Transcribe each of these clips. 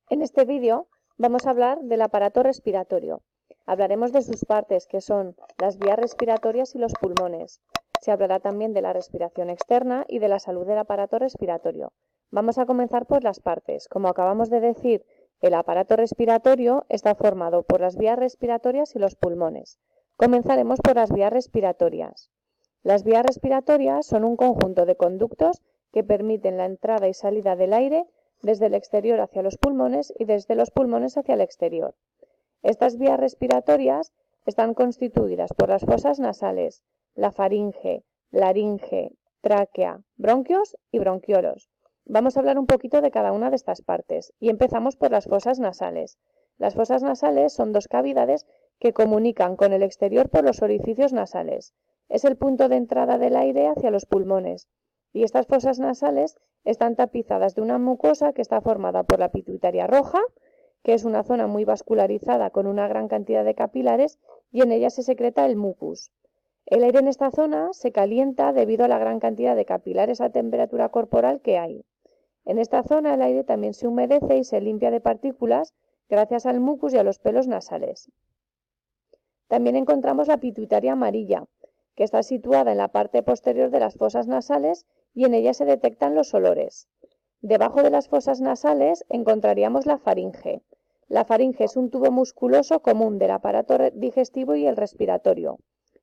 En este vídeo vamos a hablar del aparato respiratorio. Hablaremos de sus partes, que son las vías respiratorias y los pulmones. Se hablará también de la respiración externa y de la salud del aparato respiratorio. Vamos a comenzar por las partes. Como acabamos de decir, el aparato respiratorio está formado por las vías respiratorias y los pulmones. Comenzaremos por las vías respiratorias. Las vías respiratorias son un conjunto de conductos que permiten la entrada y salida del aire desde el exterior hacia los pulmones y desde los pulmones hacia el exterior. Estas vías respiratorias están constituidas por las fosas nasales, la faringe, laringe, tráquea, bronquios y bronquiolos. Vamos a hablar un poquito de cada una de estas partes y empezamos por las fosas nasales. Las fosas nasales son dos cavidades que comunican con el exterior por los orificios nasales. Es el punto de entrada del aire hacia los pulmones y estas fosas nasales están tapizadas de una mucosa que está formada por la pituitaria roja, que es una zona muy vascularizada con una gran cantidad de capilares, y en ella se secreta el mucus. El aire en esta zona se calienta debido a la gran cantidad de capilares a temperatura corporal que hay. En esta zona el aire también se humedece y se limpia de partículas gracias al mucus y a los pelos nasales. También encontramos la pituitaria amarilla, que está situada en la parte posterior de las fosas nasales y en ella se detectan los olores. Debajo de las fosas nasales encontraríamos la faringe. La faringe es un tubo musculoso común del aparato digestivo y el respiratorio.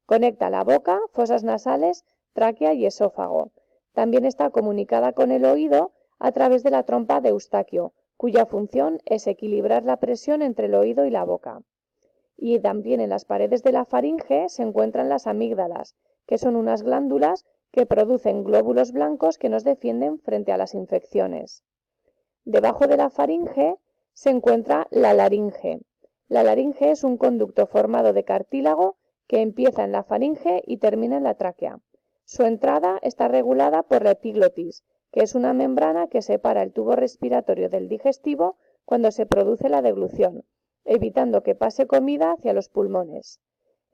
Conecta la boca, fosas nasales, tráquea y esófago. También está comunicada con el oído a través de la trompa de Eustaquio, cuya función es equilibrar la presión entre el oído y la boca. Y también en las paredes de la faringe se encuentran las amígdalas, que son unas glándulas que producen glóbulos blancos que nos defienden frente a las infecciones. Debajo de la faringe se encuentra la laringe. La laringe es un conducto formado de cartílago que empieza en la faringe y termina en la tráquea. Su entrada está regulada por la epiglotis, que es una membrana que separa el tubo respiratorio del digestivo cuando se produce la deglución, evitando que pase comida hacia los pulmones.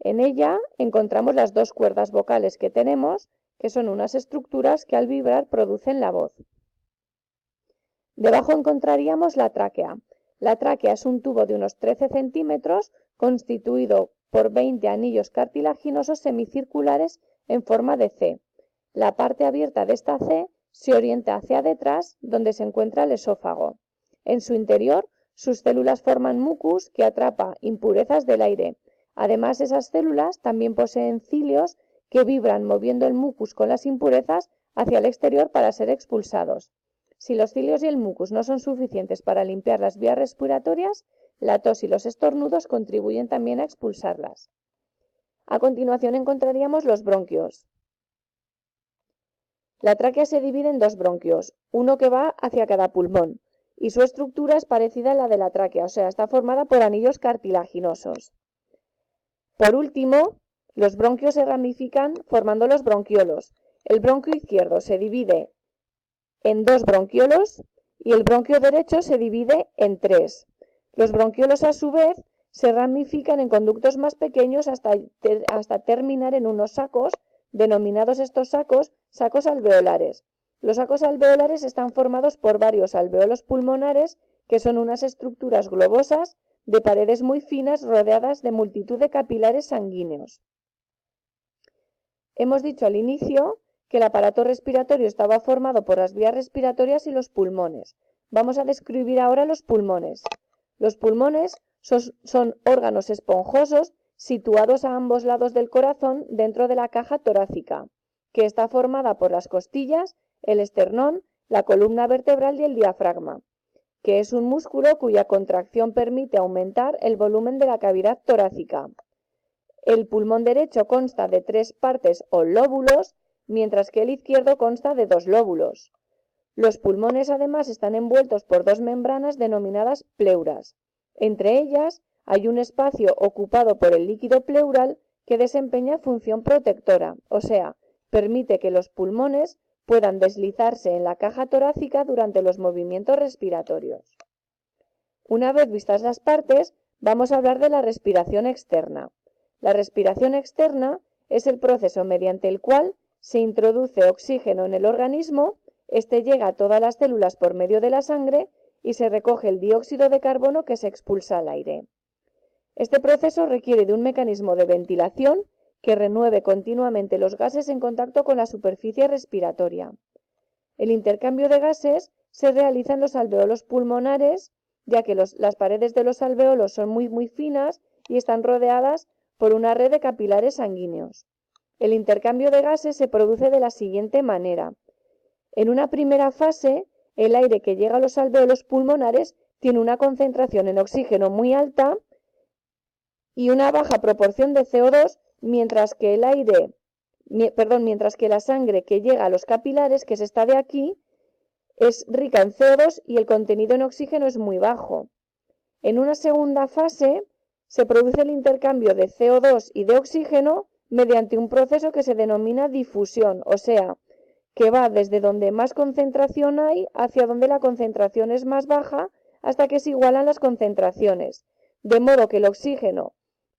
En ella encontramos las dos cuerdas vocales que tenemos, que son unas estructuras que al vibrar producen la voz. Debajo encontraríamos la tráquea. La tráquea es un tubo de unos 13 centímetros constituido por 20 anillos cartilaginosos semicirculares en forma de C. La parte abierta de esta C se orienta hacia detrás, donde se encuentra el esófago. En su interior, sus células forman mucus que atrapa impurezas del aire. Además, esas células también poseen cilios que vibran moviendo el mucus con las impurezas hacia el exterior para ser expulsados. Si los cilios y el mucus no son suficientes para limpiar las vías respiratorias, la tos y los estornudos contribuyen también a expulsarlas. A continuación encontraríamos los bronquios. La tráquea se divide en dos bronquios, uno que va hacia cada pulmón, y su estructura es parecida a la de la tráquea, o sea, está formada por anillos cartilaginosos. Por último, los bronquios se ramifican formando los bronquiolos. El bronquio izquierdo se divide en dos bronquiolos y el bronquio derecho se divide en tres. Los bronquiolos, a su vez, se ramifican en conductos más pequeños hasta terminar en unos sacos, denominados estos sacos alveolares. Los sacos alveolares están formados por varios alveolos pulmonares, que son unas estructuras globosas de paredes muy finas rodeadas de multitud de capilares sanguíneos. Hemos dicho al inicio que el aparato respiratorio estaba formado por las vías respiratorias y los pulmones. Vamos a describir ahora los pulmones. Los pulmones son órganos esponjosos situados a ambos lados del corazón dentro de la caja torácica, que está formada por las costillas, el esternón, la columna vertebral y el diafragma, que es un músculo cuya contracción permite aumentar el volumen de la cavidad torácica. El pulmón derecho consta de 3 partes o lóbulos, mientras que el izquierdo consta de 2 lóbulos. Los pulmones además están envueltos por 2 membranas denominadas pleuras. Entre ellas hay un espacio ocupado por el líquido pleural que desempeña función protectora, o sea, permite que los pulmones puedan deslizarse en la caja torácica durante los movimientos respiratorios. Una vez vistas las partes, vamos a hablar de la respiración externa. La respiración externa es el proceso mediante el cual se introduce oxígeno en el organismo, este llega a todas las células por medio de la sangre y se recoge el dióxido de carbono que se expulsa al aire. Este proceso requiere de un mecanismo de ventilación que renueve continuamente los gases en contacto con la superficie respiratoria. El intercambio de gases se realiza en los alveolos pulmonares, ya que las paredes de los alveolos son muy finas y están rodeadas por una red de capilares sanguíneos. El intercambio de gases se produce de la siguiente manera. En una primera fase, el aire que llega a los alveolos pulmonares tiene una concentración en oxígeno muy alta y una baja proporción de CO2, mientras que la sangre que llega a los capilares, que es esta de aquí, es rica en CO2 y el contenido en oxígeno es muy bajo. En una segunda fase se produce el intercambio de CO2 y de oxígeno mediante un proceso que se denomina difusión, o sea, que va desde donde más concentración hay hacia donde la concentración es más baja hasta que se igualan las concentraciones, de modo que el oxígeno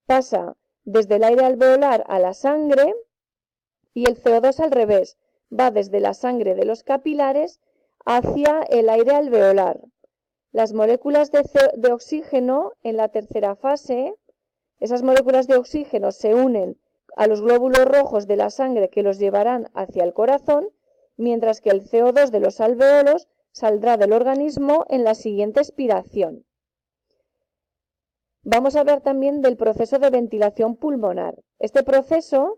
pasa desde el aire alveolar a la sangre y el CO2 al revés, va desde la sangre de los capilares hacia el aire alveolar. Las moléculas de oxígeno en la tercera fase, esas moléculas de oxígeno se unen a los glóbulos rojos de la sangre que los llevarán hacia el corazón, mientras que el CO2 de los alveolos saldrá del organismo en la siguiente expiración. Vamos a hablar también del proceso de ventilación pulmonar. Este proceso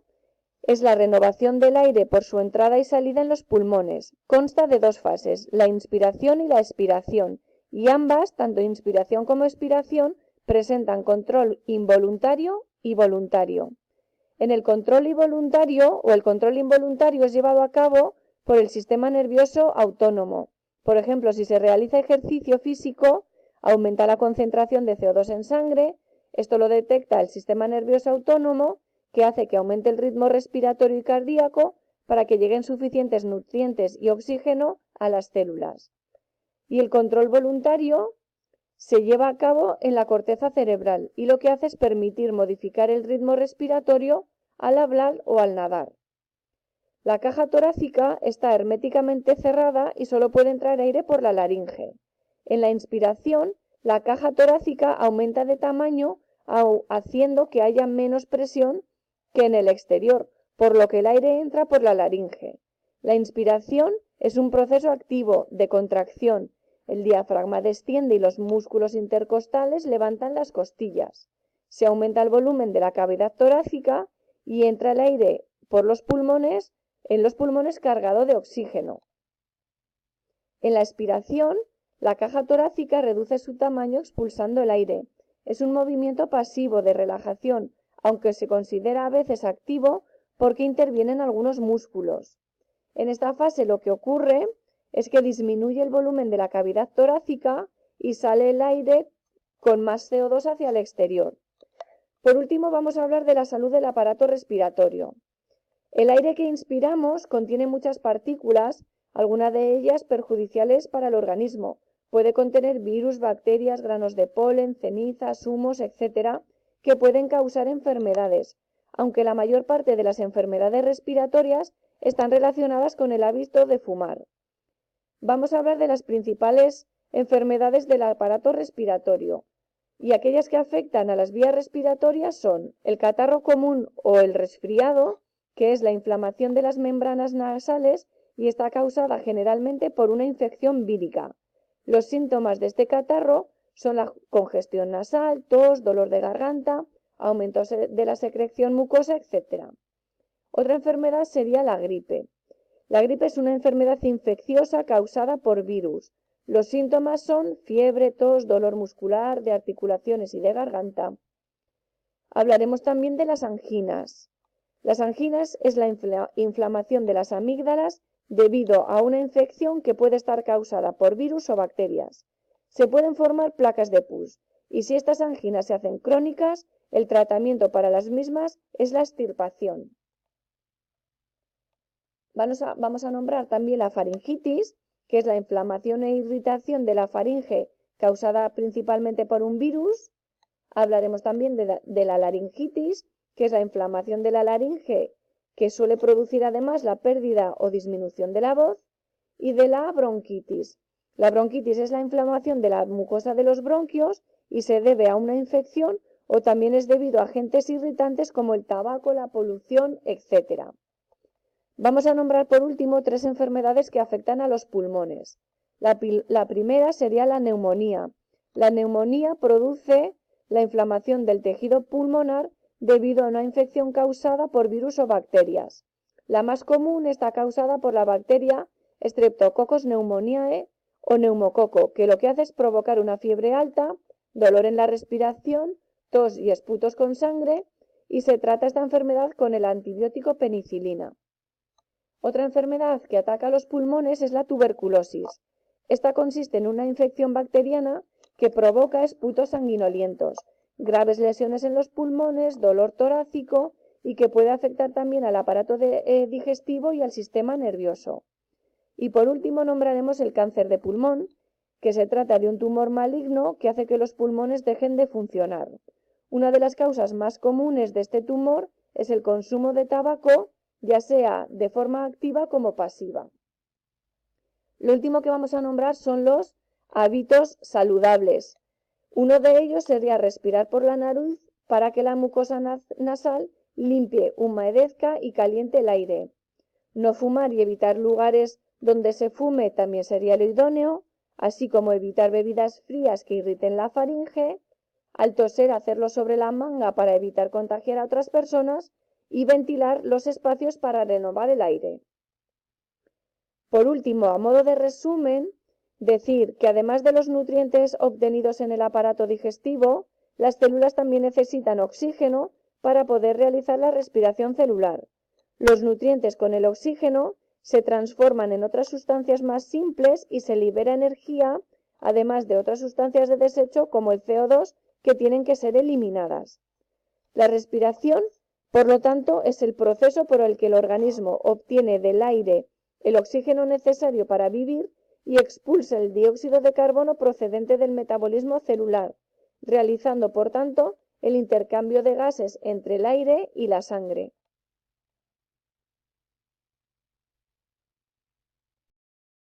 es la renovación del aire por su entrada y salida en los pulmones. Consta de dos fases, la inspiración y la expiración, y ambas, tanto inspiración como expiración, presentan control involuntario y voluntario. En el control involuntario es llevado a cabo por el sistema nervioso autónomo. Por ejemplo, si se realiza ejercicio físico, aumenta la concentración de CO2 en sangre, esto lo detecta el sistema nervioso autónomo, que hace que aumente el ritmo respiratorio y cardíaco para que lleguen suficientes nutrientes y oxígeno a las células. Y el control voluntario se lleva a cabo en la corteza cerebral y lo que hace es permitir modificar el ritmo respiratorio al hablar o al nadar. La caja torácica está herméticamente cerrada y solo puede entrar aire por la laringe. En la inspiración, la caja torácica aumenta de tamaño haciendo que haya menos presión que en el exterior, por lo que el aire entra por la laringe. La inspiración es un proceso activo de contracción. El diafragma desciende y los músculos intercostales levantan las costillas. Se aumenta el volumen de la cavidad torácica y entra el aire por los pulmones, en los pulmones cargado de oxígeno. En la expiración, la caja torácica reduce su tamaño expulsando el aire. Es un movimiento pasivo de relajación, aunque se considera a veces activo porque intervienen algunos músculos. En esta fase lo que ocurre es que disminuye el volumen de la cavidad torácica y sale el aire con más CO2 hacia el exterior. Por último, vamos a hablar de la salud del aparato respiratorio. El aire que inspiramos contiene muchas partículas, algunas de ellas perjudiciales para el organismo. Puede contener virus, bacterias, granos de polen, cenizas, humos, etc., que pueden causar enfermedades, aunque la mayor parte de las enfermedades respiratorias están relacionadas con el hábito de fumar. Vamos a hablar de las principales enfermedades del aparato respiratorio, y aquellas que afectan a las vías respiratorias son el catarro común o el resfriado, que es la inflamación de las membranas nasales y está causada generalmente por una infección vírica. Los síntomas de este catarro son la congestión nasal, tos, dolor de garganta, aumentos de la secreción mucosa, etc. Otra enfermedad sería la gripe. La gripe es una enfermedad infecciosa causada por virus. Los síntomas son fiebre, tos, dolor muscular, de articulaciones y de garganta. Hablaremos también de las anginas. Las anginas es la inflamación de las amígdalas debido a una infección que puede estar causada por virus o bacterias. Se pueden formar placas de pus y si estas anginas se hacen crónicas, el tratamiento para las mismas es la extirpación. Vamos a nombrar también la faringitis, que es la inflamación e irritación de la faringe causada principalmente por un virus. Hablaremos también de la laringitis, que es la inflamación de la laringe, que suele producir además la pérdida o disminución de la voz, y de la bronquitis, La bronquitis es la inflamación de la mucosa de los bronquios y se debe a una infección o también es debido a agentes irritantes como el tabaco, la polución, etc. Vamos a nombrar por último 3 enfermedades que afectan a los pulmones. La primera sería la neumonía. La neumonía produce la inflamación del tejido pulmonar debido a una infección causada por virus o bacterias. La más común está causada por la bacteria Streptococcus pneumoniae o neumococo, que lo que hace es provocar una fiebre alta, dolor en la respiración, tos y esputos con sangre, y se trata esta enfermedad con el antibiótico penicilina. Otra enfermedad que ataca a los pulmones es la tuberculosis. Esta consiste en una infección bacteriana que provoca esputos sanguinolientos, graves lesiones en los pulmones, dolor torácico y que puede afectar también al aparato digestivo y al sistema nervioso. Y por último nombraremos el cáncer de pulmón, que se trata de un tumor maligno que hace que los pulmones dejen de funcionar. Una de las causas más comunes de este tumor es el consumo de tabaco, ya sea de forma activa como pasiva. Lo último que vamos a nombrar son los hábitos saludables. Uno de ellos sería respirar por la nariz para que la mucosa nasal limpie, humedezca y caliente el aire. No fumar y evitar lugares donde se fume también sería lo idóneo, así como evitar bebidas frías que irriten la faringe, al toser hacerlo sobre la manga para evitar contagiar a otras personas y ventilar los espacios para renovar el aire. Por último, a modo de resumen, decir que además de los nutrientes obtenidos en el aparato digestivo, las células también necesitan oxígeno para poder realizar la respiración celular. Los nutrientes con el oxígeno se transforman en otras sustancias más simples y se libera energía, además de otras sustancias de desecho como el CO2 que tienen que ser eliminadas. La respiración, por lo tanto, es el proceso por el que el organismo obtiene del aire el oxígeno necesario para vivir y expulsa el dióxido de carbono procedente del metabolismo celular, realizando, por tanto, el intercambio de gases entre el aire y la sangre.